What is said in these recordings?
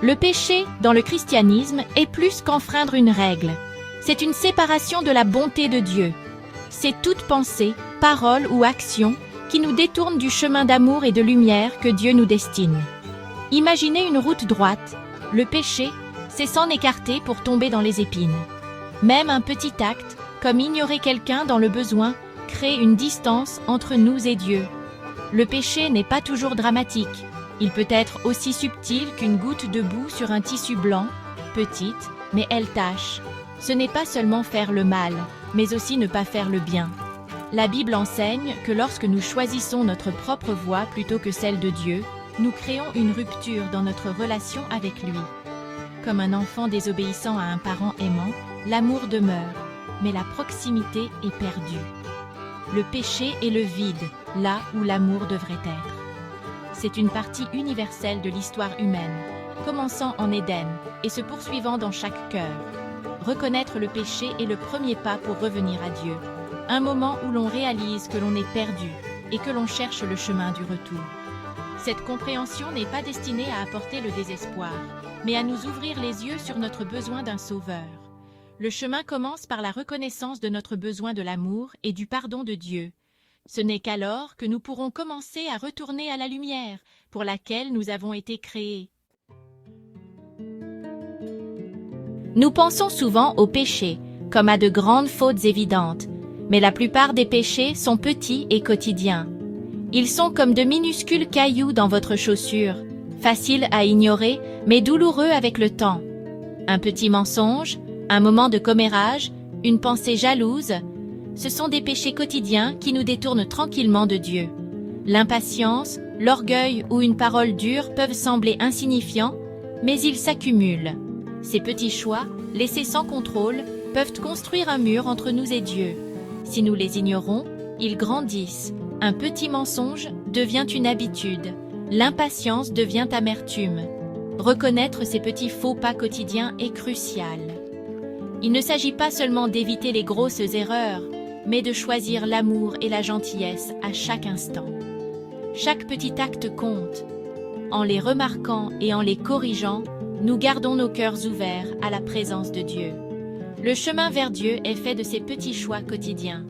Le péché, dans le christianisme, est plus qu'enfreindre une règle. C'est une séparation de la bonté de Dieu. C'est toute pensée, parole ou action qui nous détourne du chemin d'amour et de lumière que Dieu nous destine. Imaginez une route droite. Le péché, c'est s'en écarter pour tomber dans les épines. Même un petit acte, comme ignorer quelqu'un dans le besoin, crée une distance entre nous et Dieu. Le péché n'est pas toujours dramatique. Il peut être aussi subtil qu'une goutte de boue sur un tissu blanc, petite, mais elle tâche. Ce n'est pas seulement faire le mal, mais aussi ne pas faire le bien. La Bible enseigne que lorsque nous choisissons notre propre voie plutôt que celle de Dieu, nous créons une rupture dans notre relation avec lui. Comme un enfant désobéissant à un parent aimant, l'amour demeure, mais la proximité est perdue. Le péché est le vide, là où l'amour devrait être. C'est une partie universelle de l'histoire humaine, commençant en Éden et se poursuivant dans chaque cœur. Reconnaître le péché est le premier pas pour revenir à Dieu, un moment où l'on réalise que l'on est perdu et que l'on cherche le chemin du retour. Cette compréhension n'est pas destinée à apporter le désespoir, mais à nous ouvrir les yeux sur notre besoin d'un sauveur. Le chemin commence par la reconnaissance de notre besoin de l'amour et du pardon de Dieu. Ce n'est qu'alors que nous pourrons commencer à retourner à la lumière pour laquelle nous avons été créés. Nous pensons souvent au péché comme à de grandes fautes évidentes, mais la plupart des péchés sont petits et quotidiens. Ils sont comme de minuscules cailloux dans votre chaussure, faciles à ignorer, mais douloureux avec le temps. Un petit mensonge, un moment de commérage, une pensée jalouse, ce sont des péchés quotidiens qui nous détournent tranquillement de Dieu. L'impatience, l'orgueil ou une parole dure peuvent sembler insignifiants, mais ils s'accumulent. Ces petits choix, laissés sans contrôle, peuvent construire un mur entre nous et Dieu. Si nous les ignorons, ils grandissent. Un petit mensonge devient une habitude. L'impatience devient amertume. Reconnaître ces petits faux pas quotidiens est crucial. Il ne s'agit pas seulement d'éviter les grosses erreurs, mais de choisir l'amour et la gentillesse à chaque instant. Chaque petit acte compte. En les remarquant et en les corrigeant, nous gardons nos cœurs ouverts à la présence de Dieu. Le chemin vers Dieu est fait de ces petits choix quotidiens.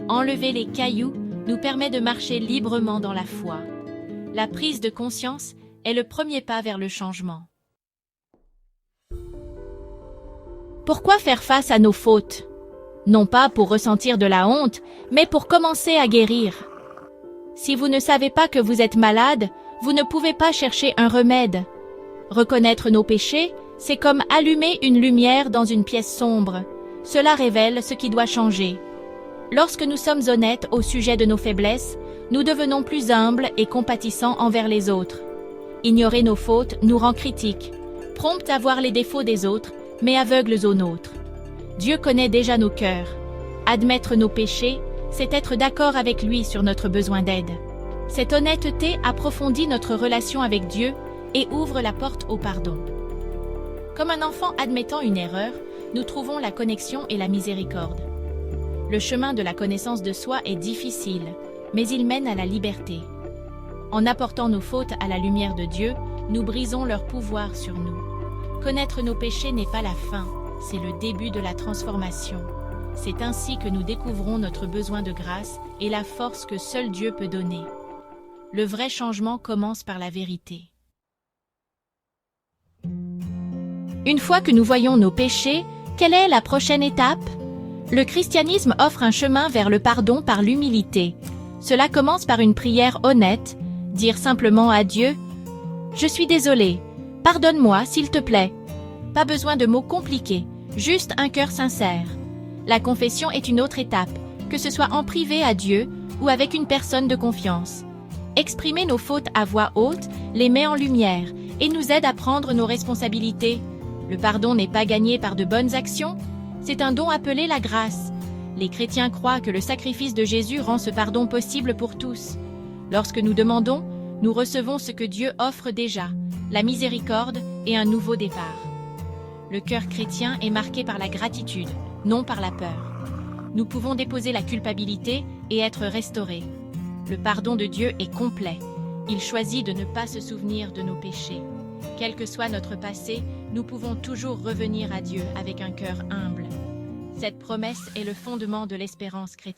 Enlever les cailloux nous permet de marcher librement dans la foi. La prise de conscience est le premier pas vers le changement. Pourquoi faire face à nos fautes? Non pas pour ressentir de la honte, mais pour commencer à guérir. Si vous ne savez pas que vous êtes malade, vous ne pouvez pas chercher un remède. Reconnaître nos péchés, c'est comme allumer une lumière dans une pièce sombre. Cela révèle ce qui doit changer. Lorsque nous sommes honnêtes au sujet de nos faiblesses, nous devenons plus humbles et compatissants envers les autres. Ignorer nos fautes nous rend critiques, promptes à voir les défauts des autres, mais aveugles aux nôtres. Dieu connaît déjà nos cœurs. Admettre nos péchés, c'est être d'accord avec lui sur notre besoin d'aide. Cette honnêteté approfondit notre relation avec Dieu et ouvre la porte au pardon. Comme un enfant admettant une erreur, nous trouvons la connexion et la miséricorde. Le chemin de la connaissance de soi est difficile, mais il mène à la liberté. En apportant nos fautes à la lumière de Dieu, nous brisons leur pouvoir sur nous. Connaître nos péchés n'est pas la fin, c'est le début de la transformation. C'est ainsi que nous découvrons notre besoin de grâce et la force que seul Dieu peut donner. Le vrai changement commence par la vérité. Une fois que nous voyons nos péchés, quelle est la prochaine étape? Le christianisme offre un chemin vers le pardon par l'humilité. Cela commence par une prière honnête, dire simplement à Dieu « Je suis désolé, pardonne-moi s'il te plaît ». Pas besoin de mots compliqués, juste un cœur sincère. La confession est une autre étape, que ce soit en privé à Dieu ou avec une personne de confiance. Exprimer nos fautes à voix haute les met en lumière et nous aide à prendre nos responsabilités. Le pardon n'est pas gagné par de bonnes actions, c'est un don appelé la grâce. Les chrétiens croient que le sacrifice de Jésus rend ce pardon possible pour tous. Lorsque nous demandons, nous recevons ce que Dieu offre déjà, la miséricorde et un nouveau départ. Le cœur chrétien est marqué par la gratitude, non par la peur. Nous pouvons déposer la culpabilité et être restaurés. Le pardon de Dieu est complet. Il choisit de ne pas se souvenir de nos péchés. Quel que soit notre passé, nous pouvons toujours revenir à Dieu avec un cœur humble. Cette promesse est le fondement de l'espérance chrétienne.